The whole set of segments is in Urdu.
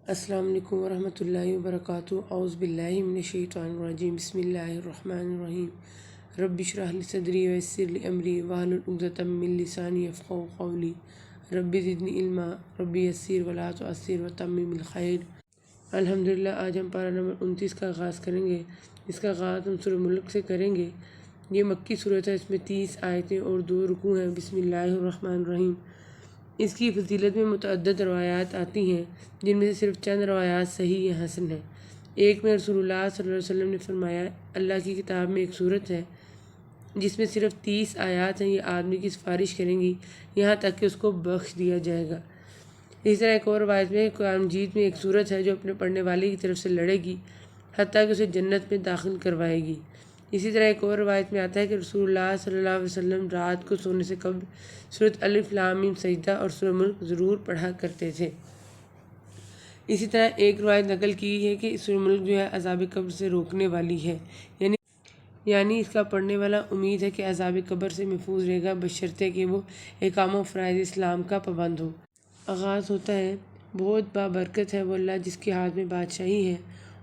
السلام علیکم ورحمۃ اللہ وبرکاتہ۔ اعوذ باللہ من الشیطان الرجیم، بسم اللہ الرحمن الرحیم۔ رب اشرح لی صدری ویسر لی امری واحلل عقدۃ من لسانی یفقہوا قولی۔ رب زدنی علما، رب یسر ولا تعسر وتمم الخیر۔ الحمدللہ، آج ہم پارہ نمبر 29 کا آغاز کریں گے۔ اس کا آغاز ہم سورہ ملک سے کریں گے۔ یہ مکی صورت ہے، اس میں 30 آیتیں اور 2 رکوع ہیں۔ بسم اللہ الرحمن الرحیم۔ اس کی فضیلت میں متعدد روایات آتی ہیں، جن میں سے صرف چند روایات صحیح یا حسن ہیں۔ ایک میں رسول اللہ صلی اللہ علیہ وسلم نے فرمایا، اللہ کی کتاب میں ایک صورت ہے جس میں صرف 30 آیات ہیں، یہ آدمی کی سفارش کریں گی یہاں تک کہ اس کو بخش دیا جائے گا۔ اسی طرح ایک اور روایت میں قرآن مجید میں ایک صورت ہے جو اپنے پڑھنے والے کی طرف سے لڑے گی حتیٰ کہ اسے جنت میں داخل کروائے گی۔ اسی طرح ایک اور روایت میں آتا ہے کہ رسول اللہ صلی اللہ علیہ وسلم رات کو سونے سے قبل سورۃ الف لام میم سجدہ اور سورہ ملک ضرور پڑھا کرتے تھے۔ اسی طرح ایک روایت نقل کی ہے کہ سورہ ملک جو ہے عذاب قبر سے روکنے والی ہے، یعنی اس کا پڑھنے والا امید ہے کہ عذاب قبر سے محفوظ رہے گا، بشرطے کہ وہ احکام و فرائض اسلام کا پابند ہو۔ آغاز ہوتا ہے، بہت بابرکت ہے وہ اللہ جس کے ہاتھ میں بادشاہی ہے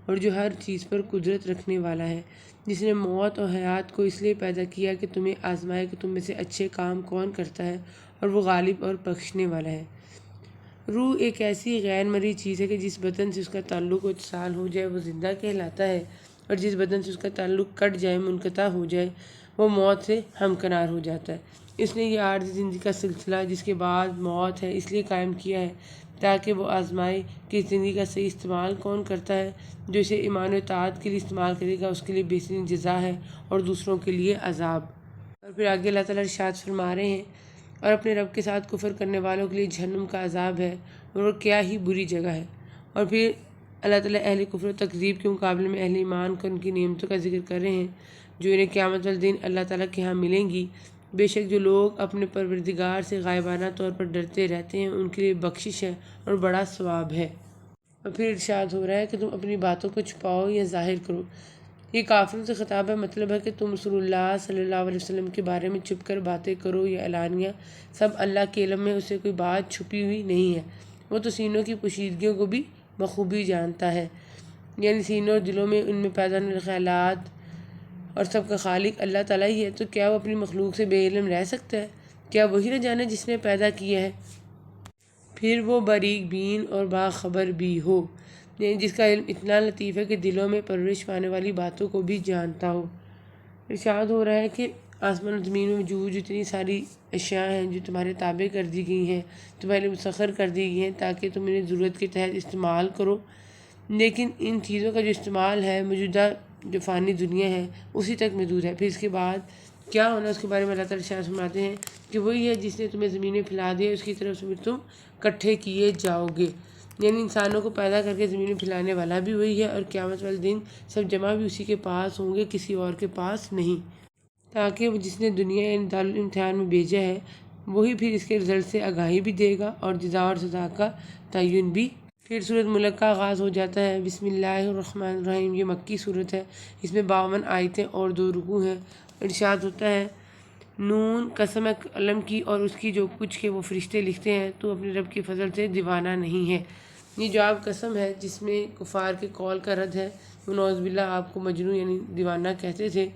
اور جو ہر چیز پر قدرت رکھنے والا ہے، جس نے موت اور حیات کو اس لیے پیدا کیا کہ تمہیں آزمائے کہ تم میں سے اچھے کام کون کرتا ہے، اور وہ غالب اور بخشنے والا ہے۔ روح ایک ایسی غیر مرئی چیز ہے کہ جس بدن سے اس کا تعلق و اتصال ہو جائے وہ زندہ کہلاتا ہے، اور جس بدن سے اس کا تعلق کٹ جائے، منقطع ہو جائے، وہ موت سے ہمکنار ہو جاتا ہے۔ اس نے یہ عارضی زندگی کا سلسلہ جس کے بعد موت ہے اس لیے قائم کیا ہے تاکہ وہ آزمائے کہ اس زندگی کا صحیح استعمال کون کرتا ہے۔ جو اسے ایمان و اطاعت کے لیے استعمال کرے گا اس کے لیے بہترین جزا ہے اور دوسروں کے لیے عذاب۔ اور پھر آگے اللہ تعالیٰ ارشاد فرما رہے ہیں، اور اپنے رب کے ساتھ کفر کرنے والوں کے لیے جہنم کا عذاب ہے، اور وہ کیا ہی بری جگہ ہے۔ اور پھر اللہ تعالیٰ اہل کفر و تکذیب کے مقابلے میں اہل ایمان کو ان کی نعمتوں کا ذکر کر رہے ہیں جو انہیں قیامت والے دن اللہ تعالیٰ کے ہاں ملیں گی۔ بے شک جو لوگ اپنے پروردگار سے غائبانہ طور پر ڈرتے رہتے ہیں ان کے لیے بخشش ہے اور بڑا ثواب ہے۔ اور پھر ارشاد ہو رہا ہے کہ تم اپنی باتوں کو چھپاؤ یا ظاہر کرو۔ یہ کافروں سے خطاب ہے، مطلب ہے کہ تم رسول اللہ صلی اللہ علیہ وسلم کے بارے میں چھپ کر باتیں کرو یا اعلانیہ، سب اللہ کے علم میں، اسے کوئی بات چھپی ہوئی نہیں ہے۔ وہ تو سینوں کی پوشیدگیوں کو بھی بخوبی جانتا ہے، یعنی سینوں اور دلوں میں ان میں پیدا ہونے والے خیالات، اور سب کا خالق اللہ تعالیٰ ہی ہے۔ تو کیا وہ اپنی مخلوق سے بے علم رہ سکتا ہے؟ کیا وہی نہ جانے جس نے پیدا کیا ہے؟ پھر وہ باریک بین اور باخبر بھی ہو، یعنی جس کا علم اتنا لطیف ہے کہ دلوں میں پرورش پانے والی باتوں کو بھی جانتا ہو۔ ارشاد ہو رہا ہے کہ آسمان و زمین میں موجود جتنی ساری اشیاء ہیں جو تمہارے تابع کر دی گئی ہیں، تمہارے لیے مسخر کر دی گئی ہیں تاکہ تم انہیں ضرورت کے تحت استعمال کرو، لیکن ان چیزوں کا جو استعمال ہے موجودہ جو فانی دنیا ہے اسی تک محدود ہے۔ پھر اس کے بعد کیا ہونا اس کے بارے میں اللہ تعالیٰ ارشاد فرماتے ہیں کہ وہی ہے جس نے تمہیں زمین میں پھیلا دیا، اس کی طرف سے پھر تم اکٹھے کیے جاؤ گے، یعنی انسانوں کو پیدا کر کے زمین میں پھیلانے والا بھی وہی ہے، اور قیامت والے دن سب جمع بھی اسی کے پاس ہوں گے، کسی اور کے پاس نہیں، تاکہ وہ جس نے دنیا یعنی دارالامتحان میں بھیجا ہے وہی پھر اس کے رزلٹ سے آگاہی بھی دے گا اور جزا اور سزا کا تعین بھی۔ پھر سورۃ ملک کا آغاز ہو جاتا ہے۔ بسم اللہ الرحمن الرحیم۔ یہ مکی صورت ہے، اس میں 52 آیتیں اور 2 رکوع ہیں۔ ارشاد ہوتا ہے، نون، قسم ہے قلم کی اور اس کی جو کچھ کے وہ فرشتے لکھتے ہیں، تو اپنے رب کے فضل سے دیوانہ نہیں ہے۔ یہ جواب قسم ہے جس میں کفار کے قول کا رد ہے، وہ نعوذ باللہ آپ کو مجنون یعنی دیوانہ کہتے تھے۔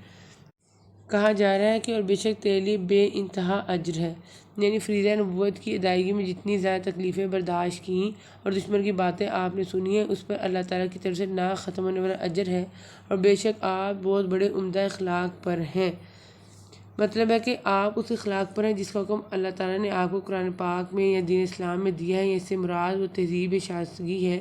کہا جا رہا ہے کہ اور بے شک تیرے لیے بے انتہا اجر ہے، یعنی فریضہ نبوت کی ادائیگی میں جتنی زیادہ تکلیفیں برداشت کیں اور دشمن کی باتیں آپ نے سنی ہیں اس پر اللہ تعالیٰ کی طرف سے نا ختم ہونے والا اجر ہے، اور بے شک آپ بہت بڑے عمدہ اخلاق پر ہیں۔ مطلب ہے کہ آپ اس اخلاق پر ہیں جس کا حکم اللہ تعالیٰ نے آپ کو قرآن پاک میں یا دین اسلام میں دیا ہے، یا اس سے مراد وہ تہذیب شائستگی ہے،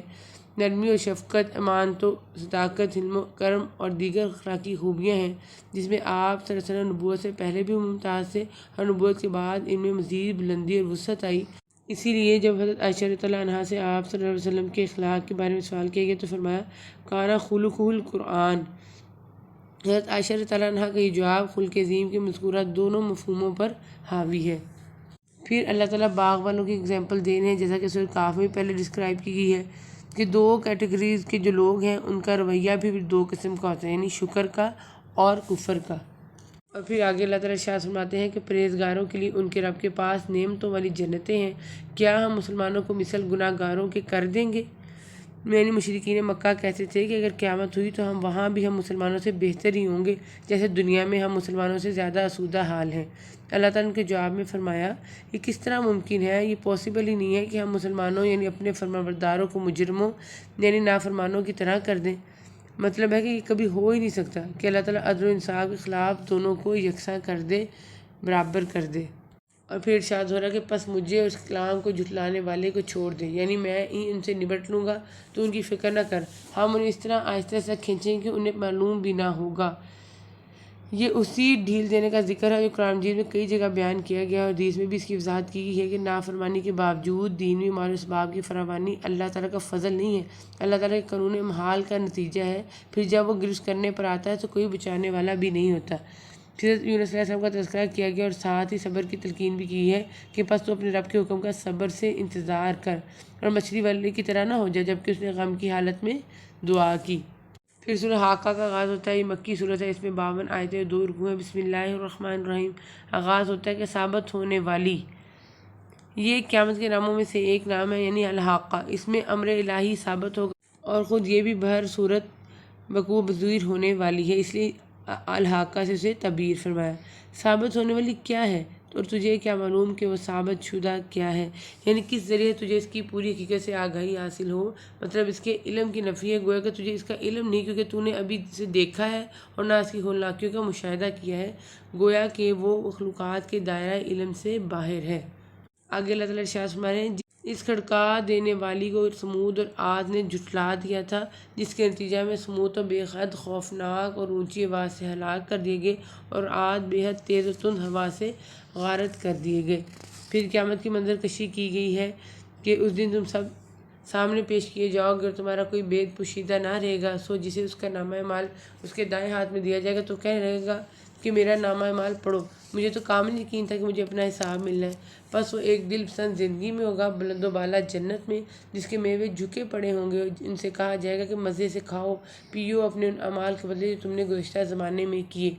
نرمی و شفقت، امانت و صداقت، حلم و کرم اور دیگر اخلاقی خوبیاں ہیں جس میں آپ صلی اللہ علیہ وسلم نبوت سے پہلے بھی ممتاز تھے اور نبوت کے بعد ان میں مزید بلندی اور وسعت آئی۔ اسی لیے جب حضرت عائشہ رضی اللہ عنہا سے آپ صلی اللہ علیہ وسلم کے اخلاق کے بارے میں سوال کیا گیا تو فرمایا، کانا خلقہ القرآن۔ حضرت عائشہ رضی اللہ عنہا کا یہ جواب خلق عظیم کے مذکورہ دونوں مفہوموں پر حاوی ہے۔ پھر اللہ تعالیٰ باغ والوں کی اگزامپل دے رہے ہیں، جیسا کہ سورۃ کہف میں پہلے ڈسکرائب کی گئی ہے کہ 2 کیٹیگریز کے جو لوگ ہیں ان کا رویہ بھی 2 قسم کا ہوتا ہے، یعنی شکر کا اور کفر کا۔ اور پھر آگے اللہ تعالیٰ ارشاد فرماتے ہیں کہ پرہیزگاروں کے لیے ان کے رب کے پاس نعمتوں والی جنتیں ہیں، کیا ہم مسلمانوں کو مثل گناہ گاروں کے کر دیں گے؟ یعنی مشرکین مکہ کہتے تھے کہ اگر قیامت ہوئی تو وہاں بھی ہم مسلمانوں سے بہتر ہی ہوں گے جیسے دنیا میں ہم مسلمانوں سے زیادہ آسودہ حال ہیں۔ اللہ تعالیٰ نے کے جواب میں فرمایا یہ کس طرح ممکن ہے، یہ پاسبل ہی نہیں ہے کہ ہم مسلمانوں یعنی اپنے فرمانبرداروں کو مجرموں یعنی نافرمانوں کی طرح کر دیں۔ مطلب ہے کہ یہ کبھی ہو ہی نہیں سکتا کہ اللہ تعالیٰ عدل و انصاف کے خلاف دونوں کو یکساں کر دے، برابر کر دے۔ اور پھر ارشاد ہو رہا ہے کہ پس مجھے اور اس کلام کو جھٹلانے والے کو چھوڑ دے، یعنی میں ہی ان سے نبٹ لوں گا، تو ان کی فکر نہ کر، ہم انہیں اس طرح آہستہ آہستہ کھینچیں کہ انہیں معلوم بھی نہ ہوگا۔ یہ اسی ڈھیل دینے کا ذکر ہے جو قرآن مجید میں کئی جگہ بیان کیا گیا اور حدیث میں بھی اس کی وضاحت کی گئی ہے کہ نافرمانی کے باوجود دینی مال و اسباب کی فراوانی اللہ تعالیٰ کا فضل نہیں ہے، اللہ تعالیٰ کے قانون محال کا نتیجہ ہے۔ پھر جب وہ گرفت کرنے پر آتا ہے تو کوئی بچانے والا بھی نہیں ہوتا۔ پھر یونس علیہ السلام کا تذکرہ کیا گیا اور ساتھ ہی صبر کی تلقین بھی کی ہے کہ پس تو اپنے رب کے حکم کا صبر سے انتظار کر اور مچھلی والے کی طرح نہ ہو جائے جبکہ اس نے غم کی حالت میں دعا کی۔ پھر سورہ حاقہ کا آغاز ہوتا ہے، یہ مکی صورت ہے، اس میں 52 آیتیں اور 2 رکوع ہیں۔ بسم اللہ الرحمن الرحیم۔ آغاز ہوتا ہے کہ ثابت ہونے والی، یہ قیامت کے ناموں میں سے ایک نام ہے یعنی الحاقہ، اس میں امر الہی ثابت ہوگا اور خود یہ بھی بہر صورت وقوع پذیر ہونے والی ہے، اس لیے الحاقہ سے اسے تعبیر فرمایا۔ ثابت ہونے والی کیا ہے اور تجھے کیا معلوم کہ وہ ثابت شدہ کیا ہے، یعنی کس ذریعے تجھے اس کی پوری حقیقت سے آگاہی حاصل ہو، مطلب اس کے علم کی نفی ہے، گویا کہ تجھے اس کا علم نہیں کیونکہ تو نے ابھی اسے دیکھا ہے اور نہ اس کی ہولناکیوں کا مشاہدہ کیا ہے، گویا کہ وہ مخلوقات کے دائرہ علم سے باہر ہے۔ آگے اللہ تعالیٰ ارشاد فرما رہے ہیں اس کھڑکا دینے والی کو سمود اور عاد نے جھٹلا دیا تھا، جس کے نتیجہ میں سمود تو بے حد خوفناک اور اونچی آواز سے ہلاک کر دیے گئے اور عاد بے حد تیز اور تند ہوا سے غارت کر دیے گئے۔ پھر قیامت کی منظر کشی کی گئی ہے کہ اس دن تم سب سامنے پیش کیے جاؤ گے اور تمہارا کوئی بید پوشیدہ نہ رہے گا، سو جسے اس کا نامہ اعمال اس کے دائیں ہاتھ میں دیا جائے گا تو کہنے لگے گا کہ میرا نامہ اعمال پڑھو، مجھے تو کامل یقین تھا کہ مجھے اپنا حساب ملنا ہے۔ بس وہ ایک دل پسند زندگی میں ہوگا، بلند و بالا جنت میں، جس کے میوے جھکے پڑے ہوں گے، ان سے کہا جائے گا کہ مزے سے کھاؤ پیو اپنے ان اعمال کے بدلے جو تم نے گزشتہ زمانے میں کیے۔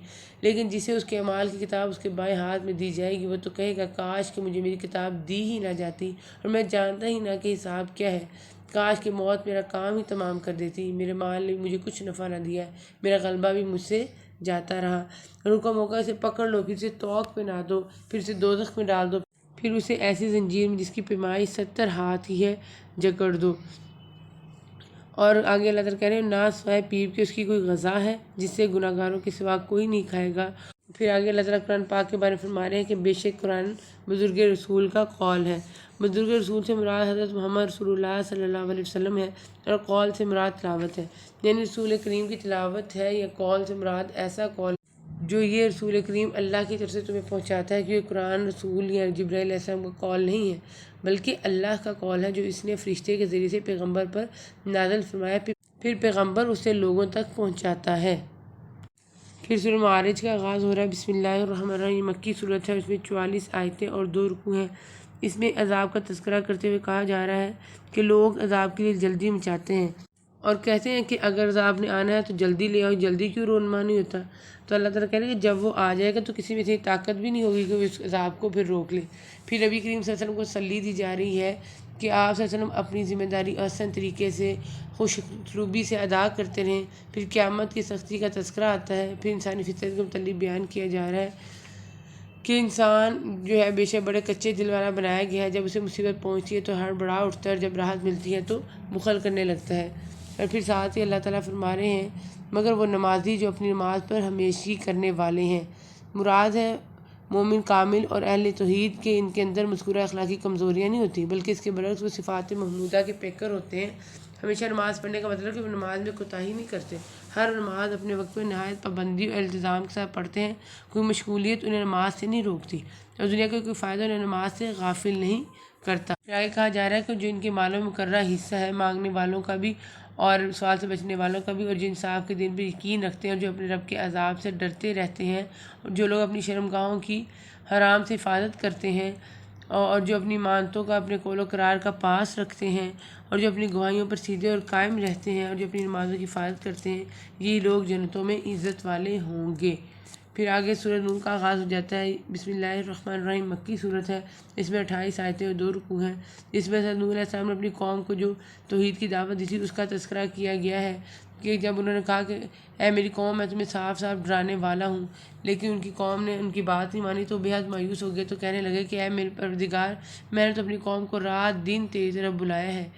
لیکن جسے اس کے اعمال کی کتاب اس کے بائیں ہاتھ میں دی جائے گی وہ تو کہے گا کاش کہ مجھے میری کتاب دی ہی نہ جاتی اور میں جانتا ہی نہ کہ حساب کیا ہے، کاش کہ موت میرا کام ہی تمام کر دیتی، میرے مال نے مجھے کچھ نفع نہ دیا، میرا غلبہ بھی مجھ سے جاتا رہا۔ روکا موقع اسے پکڑ لو، پھر اسے توق پہنا دو، پھر اسے دوزخ میں ڈال دو، پھر اسے ایسی زنجیر میں جس کی پیمائی 70 ہاتھ ہی ہے جکڑ دو۔ اور آگے اللہ تعالیٰ کہہ رہے ہیں نہ سوائے پیپ کے اس کی کوئی غذا ہے جس سے گناہ گاروں کے سوا کوئی نہیں کھائے گا۔ پھر آگے اللہ تعالیٰ قرآن پاک کے بارے میں فرما رہے ہیں کہ بے شک قرآن بزرگ رسول کا قول ہے۔ بزرگ رسول سے مراد حضرت محمد رسول اللہ صلی اللہ علیہ وسلم ہے اور قول سے مراد تلاوت ہے، یعنی رسول کریم کی تلاوت ہے، یا قول سے مراد ایسا قول جو یہ رسول کریم اللہ کی طرف سے تمہیں پہنچاتا ہے، کیونکہ قرآن رسول یا جبرائیل علیہ السلام کا قول نہیں ہے بلکہ اللہ کا قول ہے جو اس نے فرشتے کے ذریعے سے پیغمبر پر نازل فرمایا، پھر پیغمبر اسے لوگوں تک پہنچاتا ہے۔ پھر سورہ معارج کا آغاز ہو رہا ہے، بسم اللہ الرحمن الرحیم، یہ مکی صورت ہے، اس میں 44 آیتیں اور 2 رکوع ہیں۔ اس میں عذاب کا تذکرہ کرتے ہوئے کہا جا رہا ہے کہ لوگ عذاب کے لیے جلدی مچاتے ہیں اور کہتے ہیں کہ اگر عذاب نے آنا ہے تو جلدی لے آؤ، جلدی کیوں رونما نہیں ہوتا؟ تو اللہ تعالیٰ کہہ رہے ہیں کہ جب وہ آ جائے گا تو کسی میں اتنی طاقت بھی نہیں ہوگی کہ وہ اس عذاب کو پھر روک لے۔ پھر نبی کریم صلی اللہ علیہ وسلم کو تسلی دی جا رہی ہے کہ آپ صلی اللہ علیہ وسلم اپنی ذمہ داری احسن طریقے سے خوش اسلوبی سے ادا کرتے رہیں۔ پھر قیامت کی سختی کا تذکرہ آتا ہے، پھر انسانی فطرت کے متعلق بیان کیا جا رہا ہے کہ انسان جو ہے بے شک بڑے کچے دل والا بنایا گیا ہے، جب اسے مصیبت پہنچتی ہے تو ہڑبڑا اٹھتا ہے اور جب راحت ملتی ہے تو بخل کرنے لگتا ہے۔ اور پھر ساتھ ہی اللہ تعالیٰ فرما رہے ہیں مگر وہ نمازی جو اپنی نماز پر ہمیشگی کرنے والے ہیں، مراد ہے مومن کامل اور اہل توحید کے ان کے اندر مذکورہ اخلاقی کمزوریاں نہیں ہوتی بلکہ اس کے برعکس وہ صفات محمودہ کے پیکر ہوتے ہیں۔ ہمیشہ نماز پڑھنے کا مطلب کہ وہ نماز میں کوتاہی نہیں کرتے، ہر نماز اپنے وقت میں نہایت پابندی اور التزام کے ساتھ پڑھتے ہیں، کوئی مشغولیت انہیں نماز سے نہیں روکتی اور دنیا کا کوئی فائدہ انہیں نماز سے غافل نہیں کرتا۔ آگے کہا جا رہا ہے کہ جو ان کے مالوں میں مقررہ حصہ ہے مانگنے والوں کا بھی اور سوال سے بچنے والوں کا بھی، اور جو انصاف کے دن پر یقین رکھتے ہیں اور جو اپنے رب کے عذاب سے ڈرتے رہتے ہیں، اور جو لوگ اپنی شرمگاہوں کی حرام سے حفاظت کرتے ہیں اور جو اپنی مانتوں کا اپنے قول و قرار کا پاس رکھتے ہیں اور جو اپنی گواہیوں پر سیدھے اور قائم رہتے ہیں اور جو اپنی نمازوں کی حفاظت کرتے ہیں، یہ لوگ جنتوں میں عزت والے ہوں گے۔ پھر آگے سورۃ نون کا آغاز ہو جاتا ہے۔ بسم اللہ الرحمن الرحیم مکی صورت ہے، اس میں 28 آیتیں اور 2 رکوع ہیں۔ اس میں حضرت نوح علیہ السلام نے اپنی قوم کو جو توحید کی دعوت دی تھی اس کا تذکرہ کیا گیا ہے کہ جب انہوں نے کہا کہ اے میری قوم میں تمہیں صاف صاف ڈرانے والا ہوں، لیکن ان کی قوم نے ان کی بات نہیں مانی تو بے حد مایوس ہو گئے، تو کہنے لگے کہ اے میرے پروردگار، میں نے تو اپنی قوم کو رات دن تیری طرف بلایا ہے،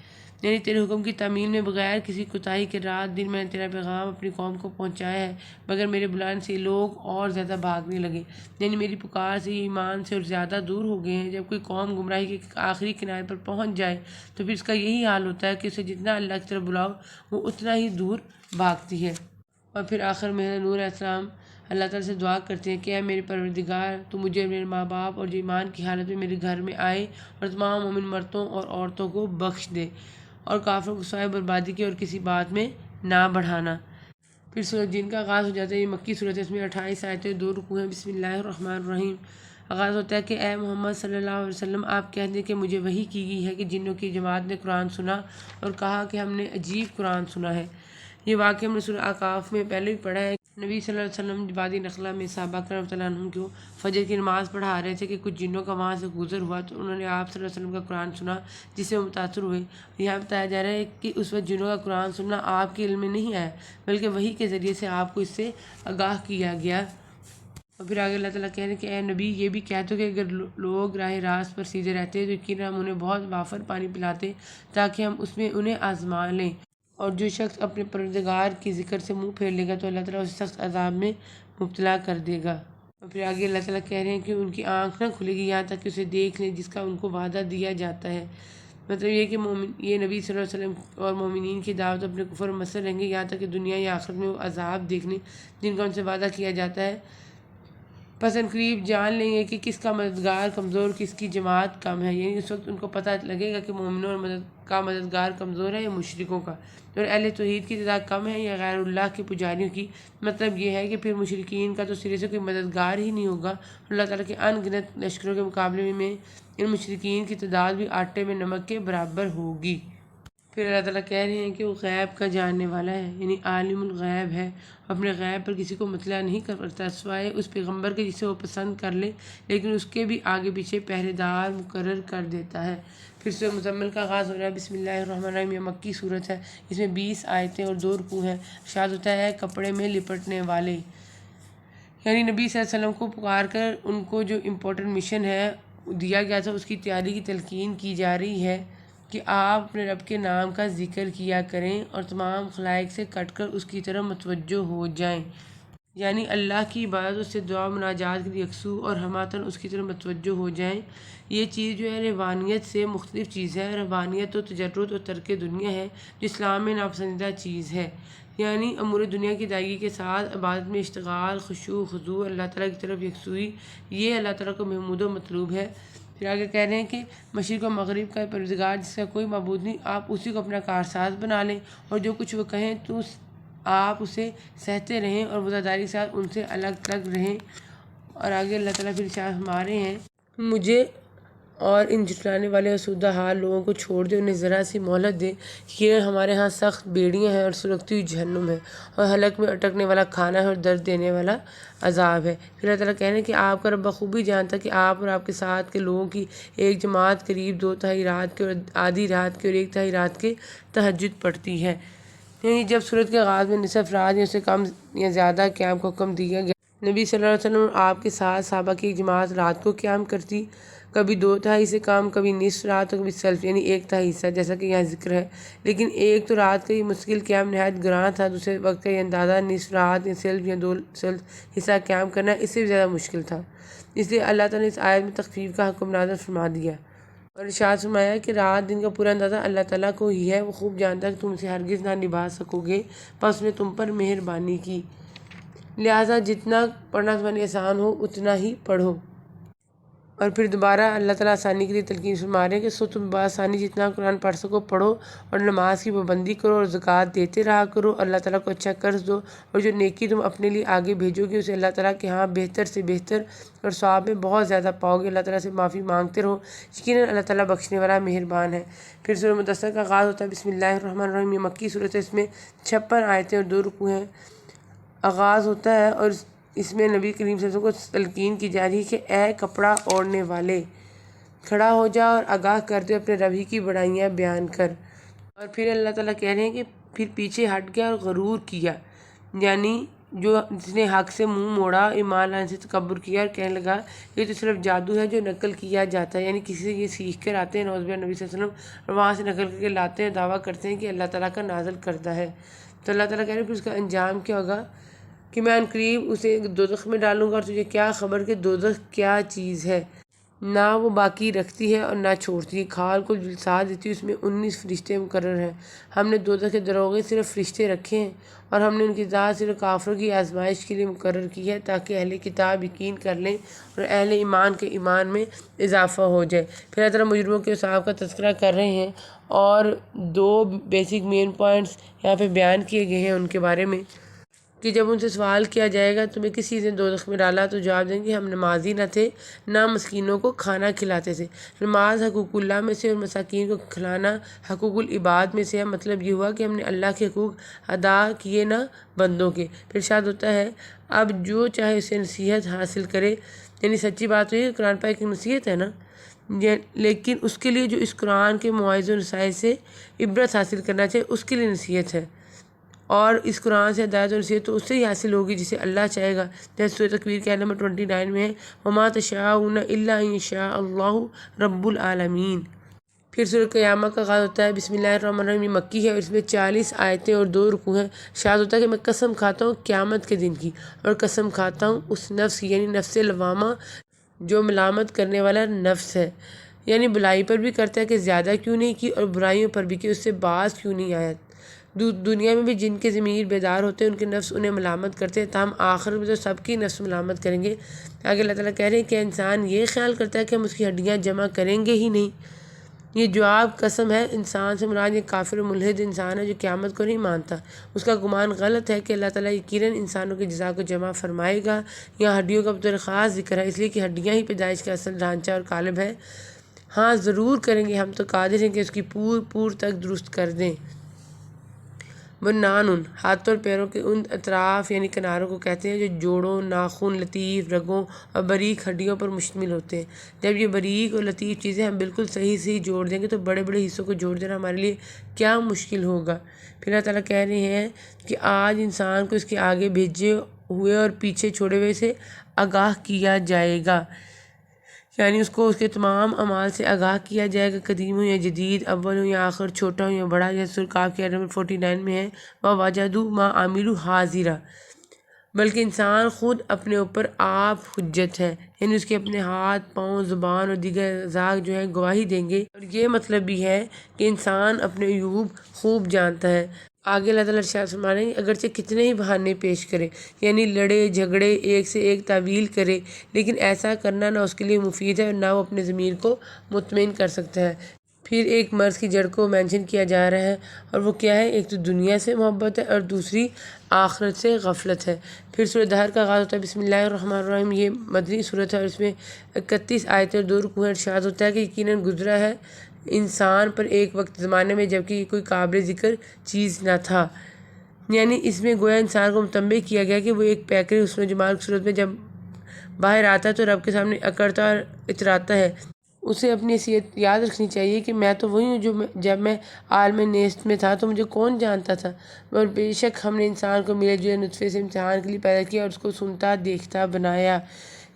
یعنی تیرے حکم کی تعمیل میں بغیر کسی کوتاہی کے رات دن میں نے تیرا پیغام اپنی قوم کو پہنچایا ہے، مگر میرے بلانے سے لوگ اور زیادہ بھاگنے لگے، یعنی میری پکار سے یہ ایمان سے اور زیادہ دور ہو گئے ہیں۔ جب کوئی قوم گمراہی کے آخری کنارے پر پہنچ جائے تو پھر اس کا یہی حال ہوتا ہے کہ اسے جتنا اللہ کی طرف بلاؤ وہ اتنا ہی دور بھاگتی ہے۔ اور پھر آخر میں حضرت نوح علیہ السلام اللہ تعالیٰ سے دعا کرتے ہیں کہ اے میرے پروردگار، تو مجھے میرے ماں باپ اور جو ایمان کی حالت میں میرے گھر میں آئے اور تمام مومن مردوں اور عورتوں کو بخش دے، اور کافروں کو سوائے بربادی کے اور کسی بات میں نہ بڑھانا۔ پھر سورۃ جن کا آغاز ہو جاتا ہے، یہ مکی صورت ہے، اس میں 28 آیتیں 2 رکوع ہیں۔ بسم اللہ الرحمن الرحیم آغاز ہوتا ہے کہ اے محمد صلی اللہ علیہ وسلم، آپ کہہ دیں کہ مجھے وحی کی گئی ہے کہ جنوں کی جماعت نے قرآن سنا اور کہا کہ ہم نے عجیب قرآن سنا ہے۔ یہ واقعہ ہم نے سورہ اعقاف میں پہلے بھی پڑھا ہے۔ نبی صلی اللہ علیہ وسلم وادی نخلا میں صحابہ کرام رضی اللہ عنہم کو فجر کی نماز پڑھا رہے تھے کہ کچھ جنوں کا وہاں سے گزر ہوا، تو انہوں نے آپ صلی اللہ علیہ وسلم کا قرآن سنا جس سے وہ متاثر ہوئے۔ یہاں بتایا جا رہا ہے کہ اس وقت جنوں کا قرآن سننا آپ کے علم میں نہیں آیا، بلکہ وحی کے ذریعے سے آپ کو اس سے آگاہ کیا گیا۔ اور پھر آگے اللہ تعالیٰ کہہ رہے ہیں کہ اے نبی، یہ بھی کہہ دو کہ اگر لوگ راہ راست پر سیدھے رہتے تو یقیناً ہم انہیں بہت وافر پانی پلاتے تاکہ ہم اس میں انہیں آزما لیں، اور جو شخص اپنے پروردگار کی ذکر سے منہ پھیر لے گا تو اللہ تعالیٰ اسے سخت عذاب میں مبتلا کر دے گا۔ اور پھر آگے اللہ تعالیٰ کہہ رہے ہیں کہ ان کی آنکھ نہ کھلے گی یہاں تک کہ اسے دیکھ لیں جس کا ان کو وعدہ دیا جاتا ہے۔ مطلب یہ کہ یہ نبی صلی اللہ علیہ وسلم اور مومنین کی دعوت اپنے کفر میں مصر رہیں گے یہاں تک کہ دنیا یا آخرت میں وہ عذاب دیکھ لیں جن کا ان سے وعدہ کیا جاتا ہے۔ پس عنقریب جان لیں گے کہ کس کا مددگار کمزور، کس کی جماعت کم ہے، یعنی اس وقت ان کو پتہ لگے گا کہ مومنوں کا مددگار کمزور ہے یا مشرکوں کا، اور اہل توحید کی تعداد کم ہے یا غیر اللہ کے پجاریوں کی۔ مطلب یہ ہے کہ پھر مشرکین کا تو سرے سے کوئی مددگار ہی نہیں ہوگا، اللہ تعالیٰ کے ان گنت لشکروں کے مقابلے میں ان مشرکین کی تعداد بھی آٹے میں نمک کے برابر ہوگی۔ پھر اللہ تعالیٰ کہہ رہے ہیں کہ وہ غیب کا جاننے والا ہے، یعنی عالم الغیب ہے، اپنے غیب پر کسی کو مطلع نہیں کرتا سوائے اس پیغمبر کے جسے وہ پسند کر لے، لیکن اس کے بھی آگے پیچھے پہرے دار مقرر کر دیتا ہے۔ پھر سورہ مزمل کا آغاز ہو رہا ہے۔ بسم اللہ الرحمن الرحیم یہ مکی صورت ہے، اس میں 20 آیتیں اور 2 رکوع ہیں۔ ارشاد ہوتا ہے کپڑے میں لپٹنے والے، یعنی نبی صلی اللہ علیہ وسلم کو پکار کر ان کو جو امپورٹنٹ مشن ہے دیا گیا تھا اس کی تیاری کی تلقین کی جا رہی ہے کہ آپ اپنے رب کے نام کا ذکر کیا کریں اور تمام خلائق سے کٹ کر اس کی طرف متوجہ ہو جائیں، یعنی اللہ کی عبادت، اس سے دعا مناجات کے لیے یکسو اور ہماتن اس کی طرف متوجہ ہو جائیں۔ یہ چیز جو ہے روحانیت سے مختلف چیز ہے۔ روحانیت و تجرد و ترک دنیا ہے جو اسلام میں ناپسندیدہ چیز ہے، یعنی امور دنیا کی ادائیگی کے ساتھ عبادت میں اشتغال، خشوع خضوع، اللہ تعالیٰ کی طرف یکسوئی، یہ اللہ تعالیٰ کو محمود و مطلوب ہے۔ پھر آگے کہہ رہے ہیں کہ مشرق و مغرب کا پروردگار جس کا کوئی معبود نہیں، آپ اسی کو اپنا کارساز بنا لیں، اور جو کچھ وہ کہیں تو آپ اسے سہتے رہیں اور وفاداری کے ساتھ ان سے الگ الگ رہیں۔ اور آگے اللہ تعالیٰ پھر ارشاد فرما رہے ہیں مجھے اور ان جھٹلانے والے آسودہ حال لوگوں کو چھوڑ دے، انہیں ذرا سی مہلت دے، کہ ہمارے ہاں سخت بیڑیاں ہیں اور سلگتی ہوئی جہنم ہے، اور حلق میں اٹکنے والا کھانا ہے اور درد دینے والا عذاب ہے۔ پھر اللہ تعالیٰ کہہ رہے ہیں کہ آپ کا رب بخوبی جانتا کہ آپ اور آپ کے ساتھ کے لوگوں کی ایک جماعت قریب 2/3 رات کے اور آدھی رات کے اور 1/3 رات کے تہجد پڑھتی ہے، یعنی جب سورت کے آغاز میں نصف رات یا اس سے کم یا زیادہ قیام کا حکم دیا گیا، نبی صلی اللہ علیہ وسلم اور آپ کے ساتھ صحابہ کی ایک جماعت رات کو قیام کرتی، کبھی 2/3 سے کم، کبھی نصف رات اور کبھی سلف یعنی 1/3 حصہ، جیسا کہ یہاں ذکر ہے۔ لیکن ایک تو رات کا یہ مستقل قیام نہایت گراں تھا، دوسرے وقت کا یہ اندازہ نصف رات یا سلف یا 2 سلف حصہ قیام کرنا اس سے بھی زیادہ مشکل تھا، اس لیے اللہ تعالیٰ نے اس آیت میں تخفیف کا حکم نازل فرما دیا اور ارشاد فرمایا کہ رات دن کا پورا اندازہ اللہ تعالیٰ کو ہی ہے، وہ خوب جانتا ہے کہ تم اسے ہرگز نہ نبھا سکو گے، بس اس نے تم پر مہربانی کی، لہٰذا جتنا پڑھنا تمہارے آسان ہو اتنا ہی پڑھو۔ اور پھر دوبارہ اللہ تعالیٰ آسانی کے لیے تلقین فرما رہے ہیں کہ سو تم بآسانی جتنا قرآن پڑھ سکو پڑھو، اور نماز کی پابندی کرو اور زکوٰۃ دیتے رہا کرو، اللہ تعالیٰ کو اچھا قرض دو، اور جو نیکی تم اپنے لیے آگے بھیجو گے اسے اللہ تعالیٰ کے ہاں بہتر سے بہتر اور ثواب میں بہت زیادہ پاؤ گے۔ اللہ تعالیٰ سے معافی مانگتے رہو، یقیناً اللہ تعالیٰ بخشنے والا مہربان ہے۔ پھر سورہ مدثر کا آغاز ہوتا ہے۔ بسم اللہ الرحمن الرحیم یہ مکی صورت ہے، اس میں 56 آیتیں اور 2 رکوع ہیں۔ آغاز ہوتا ہے اور اس میں نبی کریم صلی اللہ علیہ وسلم کو تلقین کی جا رہی ہے کہ اے کپڑا اوڑھنے والے، کھڑا ہو جا اور آگاہ کر دے اپنے رب ہی کی بڑائیاں بیان کر۔ اور پھر اللہ تعالیٰ کہہ رہے ہیں کہ پھر پیچھے ہٹ گیا اور غرور کیا، یعنی جس نے حق سے منہ موڑا، ایمان لانے سے تکبر کیا اور کہنے لگا یہ تو صرف جادو ہے جو نقل کیا جاتا ہے، یعنی کسی سے یہ سیکھ کر آتے ہیں نعوذ باللہ نبی صلی اللہ علیہ وسلم، اور وہاں سے نقل کر کے لاتے ہیں، دعویٰ کرتے ہیں کہ اللہ تعالیٰ کا نازل کردہ ہے۔ تو اللہ تعالیٰ کہہ رہے ہیں پھر اس کا انجام کیا ہوگا کہ میں عنقریب اسے دوزخ میں ڈالوں گا، اور تجھے کیا خبر کہ دوزخ کیا چیز ہے، نہ وہ باقی رکھتی ہے اور نہ چھوڑتی ہے، کھال کو جلسا دیتی ہے، اس میں 19 فرشتے مقرر ہیں۔ ہم نے دوزخ کے دروغے صرف فرشتے رکھے ہیں، اور ہم نے ان کی ذات صرف کافروں کی آزمائش کے لیے مقرر کی ہے تاکہ اہل کتاب یقین کر لیں اور اہل ایمان کے ایمان میں اضافہ ہو جائے۔ پھر اللہ تعالیٰ مجرموں کے حساب کا تذکرہ کر رہے ہیں، اور 2 بیسک مین پوائنٹس یہاں پہ بیان کیے گئے ہیں ان کے بارے میں کہ جب ان سے سوال کیا جائے گا تمہیں کس چیز نے دوزخ میں ڈالا، تو جواب دیں گے ہم نمازی نہ تھے، نہ مسکینوں کو کھانا کھلاتے تھے۔ نماز حقوق اللہ میں سے اور مساکین کو کھلانا حقوق العباد میں سے ہے، مطلب یہ ہوا کہ ہم نے اللہ کے حقوق ادا کیے نہ بندوں کے۔ پھر ارشاد ہوتا ہے اب جو چاہے اسے نصیحت حاصل کرے، یعنی سچی بات ہوئی قرآن پاک کی نصیحت ہے نا، لیکن اس کے لیے جو اس قرآن کے مواعظ و نصائح سے عبرت حاصل کرنا چاہے اس کے لیے نصیحت ہے، اور اس قرآن سے ہدایت اور نصیحت تو اس سے ہی حاصل ہوگی جسے اللہ چاہے گا، جیسے سورۃ تکویر کے آیت نمبر 29 میں ہے وَمَا تَشَاءُونَ إِلَّا أَن يَشَاءَ اللَّهُ رَبُّ الْعَالَمِينَ۔ پھر سورۃ قیامہ کا آغاز ہوتا ہے، بسم اللہ الرحمن الرحیم، یہ مکی ہے اور اس میں 40 آیتیں اور 2 رکوع ہیں۔ ارشاد ہوتا ہے کہ میں قسم کھاتا ہوں قیامت کے دن کی، اور قسم کھاتا ہوں اس نفس کی، یعنی نفس لوامہ جو ملامت کرنے والا نفس ہے، یعنی بلائی پر بھی کرتا ہے کہ زیادہ کیوں نہیں کی، اور برائیوں پر بھی کہ اس سے باز کیوں نہیں آیا۔ دنیا میں بھی جن کے ضمیر بیدار ہوتے ہیں ان کے نفس انہیں ملامت کرتے ہیں، تاہم آخر میں تو سب کی نفس ملامت کریں گے۔ آگے اللہ تعالیٰ کہہ رہے ہیں کہ انسان یہ خیال کرتا ہے کہ ہم اس کی ہڈیاں جمع کریں گے ہی نہیں۔ یہ جواب قسم ہے، انسان سے مراد یہ کافر و ملحد انسان ہے جو قیامت کو نہیں مانتا۔ اس کا گمان غلط ہے کہ اللہ تعالیٰ یقیناً انسانوں کی جزا کو جمع فرمائے گا۔ یہاں ہڈیوں کا بطور خاص ذکر ہے، اس لیے کہ ہڈیاں ہی پیدائش کا اصل ڈھانچہ اور قالب ہے۔ ہاں ضرور کریں گے، ہم تو قادر ہیں کہ اس کی پور تک درست کر دیں۔ بنان، ہاتھوں اور پیروں کے ان اطراف یعنی کناروں کو کہتے ہیں جو جوڑوں، ناخن، لطیف رگوں اور باریک ہڈیوں پر مشتمل ہوتے ہیں۔ جب یہ باریک اور لطیف چیزیں ہم بالکل صحیح جوڑ دیں گے تو بڑے بڑے حصوں کو جوڑ دینا ہمارے لیے کیا مشکل ہوگا۔ پھر اللہ تعالیٰ کہہ رہے ہیں کہ آج انسان کو اس کے آگے بھیجے ہوئے اور پیچھے چھوڑے ہوئے سے آگاہ کیا جائے گا، یعنی اس کو اس کے تمام اعمال سے آگاہ کیا جائے گا، قدیم ہو یا جدید، اول ہو یا آخر، چھوٹا ہو یا بڑا، جیسے سورۃ قاف کے آیت نمبر 49 میں ہے وَوَجَدُوا مَا عَمِلُوا حَاضِرًا۔ بلکہ انسان خود اپنے اوپر آپ حجت ہے، یعنی اس کے اپنے ہاتھ، پاؤں، زبان اور دیگر اعضاء جو ہیں گواہی دیں گے، اور یہ مطلب بھی ہے کہ انسان اپنے عیوب خوب جانتا ہے۔ آگے اللہ تعالیٰ ارشاد فرما رہے ہیں اگرچہ کتنے ہی بہانے پیش کرے، یعنی لڑے جھگڑے، ایک سے ایک تعویل کرے، لیکن ایسا کرنا نہ اس کے لیے مفید ہے اور نہ وہ اپنے ضمیر کو مطمئن کر سکتا ہے۔ پھر ایک مرض کی جڑ کو مینشن کیا جا رہا ہے، اور وہ کیا ہے؟ ایک تو دنیا سے محبت ہے اور دوسری آخرت سے غفلت ہے۔ پھر سورۃ دہر کا آغاز ہوتا ہے، بسم اللہ الرحمن الرحیم، یہ مدنی صورت ہے اور اس میں 31 آیتیں اور 2 رکوع ہیں۔ ارشاد ہوتا ہے کہ یقیناً گزرا ہے انسان پر ایک وقت زمانے میں جبکہ یہ کوئی قابل ذکر چیز نہ تھا، یعنی اس میں گویا انسان کو متنبہ کیا گیا کہ وہ ایک پیکر حسن و جمال کی صورت میں جب باہر آتا ہے تو رب کے سامنے اکڑتا اور اتراتا ہے۔ اسے اپنی حیثیت یاد رکھنی چاہیے کہ میں تو وہی ہوں جو جب میں عالم نیست میں تھا تو مجھے کون جانتا تھا، اور بے شک ہم نے انسان کو ملے جلے نطفے سے امتحان کے لیے پیدا کیا اور اس کو سنتا دیکھتا بنایا۔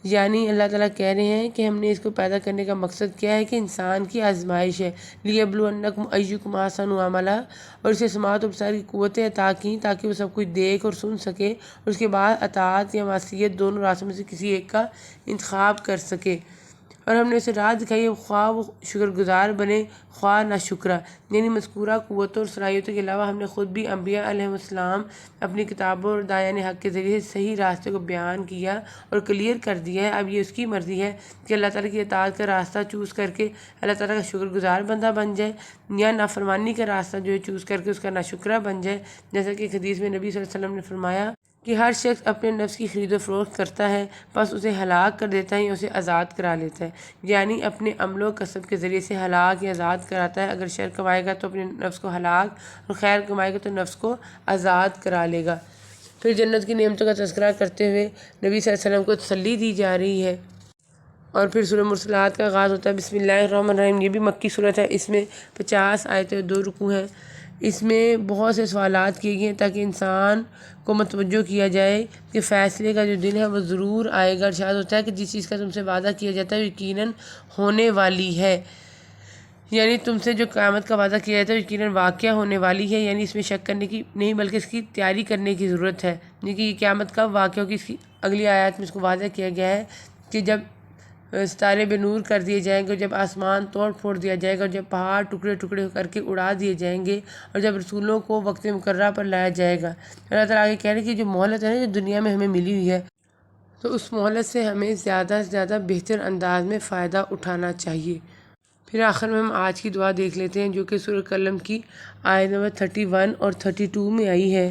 یعنی اللہ تعالیٰ کہہ رہے ہیں کہ ہم نے اس کو پیدا کرنے کا مقصد کیا ہے کہ انسان کی آزمائش ہے، لِیَبْلُوَنَّکُمْ أَیُّکُمْ أَحْسَنُ عَمَلًا، اور اسے سماعت و بصر کی قوتیں عطا کیں تاکہ وہ سب کچھ دیکھ اور سن سکے اور اس کے بعد اطاعت یا معصیت دونوں راستوں میں سے کسی ایک کا انتخاب کر سکے، اور ہم نے اسے راہ دکھائی ہے خواہ وہ شکر گزار بنے خواہ ناشکرا۔ یعنی مذکورہ قوتوں اور صلاحیتوں کے علاوہ ہم نے خود بھی انبیاء علیہ السلام اپنی کتابوں اور دایان حق کے ذریعے سے صحیح راستے کو بیان کیا اور کلیئر کر دیا ہے۔ اب یہ اس کی مرضی ہے کہ اللہ تعالیٰ کی اطاعت کا راستہ چوز کر کے اللہ تعالیٰ کا شکر گزار بندہ بن جائے، یا نافرمانی کا راستہ جو ہے چوز کر کے اس کا ناشکرا بن جائے، جیسا کہ ایک حدیث میں نبی صلی اللہ علیہ وسلم نے فرمایا کہ ہر شخص اپنے نفس کی خرید و فروخت کرتا ہے، بس اسے ہلاک کر دیتا ہے یا اسے آزاد کرا لیتا ہے، یعنی اپنے عمل و کسب کے ذریعے سے ہلاک یا آزاد کراتا ہے۔ اگر شر کمائے گا تو اپنے نفس کو ہلاک، اور خیر کمائے گا تو نفس کو آزاد کرا لے گا۔ پھر جنت کی نعمتوں کا تذکرہ کرتے ہوئے نبی صلی اللہ علیہ وسلم کو تسلی دی جا رہی ہے، اور پھر سورہ مرسلات کا آغاز ہوتا ہے۔ بسم اللہ الرحمن الرحیم، یہ بھی مکی صورت ہے، اس میں 50 آیتیں 2 رکوع ہیں۔ اس میں بہت سے سوالات کیے گئے ہیں تاکہ انسان کو متوجہ کیا جائے کہ فیصلے کا جو دن ہے وہ ضرور آئے گا۔ ارشاد ہوتا ہے کہ جس چیز کا تم سے وعدہ کیا جاتا ہے یقیناً ہونے والی ہے، یعنی تم سے جو قیامت کا وعدہ کیا جاتا ہے یقیناً واقعہ ہونے والی ہے، یعنی اس میں شک کرنے کی نہیں بلکہ اس کی تیاری کرنے کی ضرورت ہے، کیونکہ یہ قیامت کا واقعہ ہوگی۔ اس کی اگلی آیات میں اس کو واضح کیا گیا ہے کہ جب ستارے بے نور کر دیے جائیں گے، جب آسمان توڑ پھوڑ دیا جائے گا، اور جب پہاڑ ٹکڑے ٹکڑے کر کے اڑا دیے جائیں گے، اور جب رسولوں کو وقت مقررہ پر لایا جائے گا۔ اللہ تعالیٰ آگے کہہ رہے ہیں کہ جو مہلت ہے نا، جو دنیا میں ہمیں ملی ہوئی ہے، تو اس مہلت سے ہمیں زیادہ سے زیادہ بہتر انداز میں فائدہ اٹھانا چاہیے۔ پھر آخر میں ہم آج کی دعا دیکھ لیتے ہیں، جو کہ سورہ قلم کی آیت نمبر 31 اور 32 میں آئی ہے۔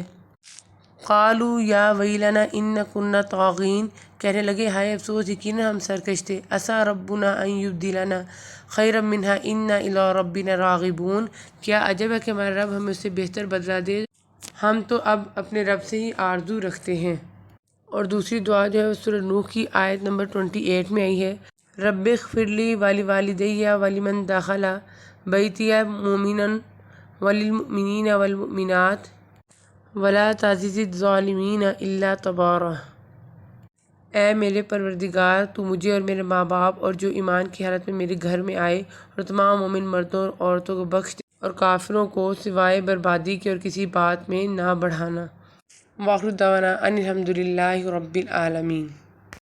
قالوا یا ویلنا ان کنا طاغین، کہنے لگے ہائے افسوس، یقیناً ہم سرکش تھے۔ عسیٰ ربنا ان یبدلنا خیرا منہا انا الی ربنا راغبون، کیا عجب ہے کہ ہمارا رب ہمیں اس سے بہتر بدلہ دے، ہم تو اب اپنے رب سے ہی آرزو رکھتے ہیں۔ اور دوسری دعا جو ہے وہ سورہ نوح کی آیت نمبر 28 میں آئی ہے۔ رب اغفر لی ولوالدی ولمن دخل بیتی مؤمنا وللمؤمنین والمؤمنات ولا تزد الظالمین الا تبارا، اے میرے پروردگار، تو مجھے اور میرے ماں باپ اور جو ایمان کی حالت میں میرے گھر میں آئے اور تمام مومن مردوں اور عورتوں کو بخش دے، اور کافروں کو سوائے بربادی کے اور کسی بات میں نہ بڑھانا۔ وآخر دعوانا ان الحمد للہ رب العالمین۔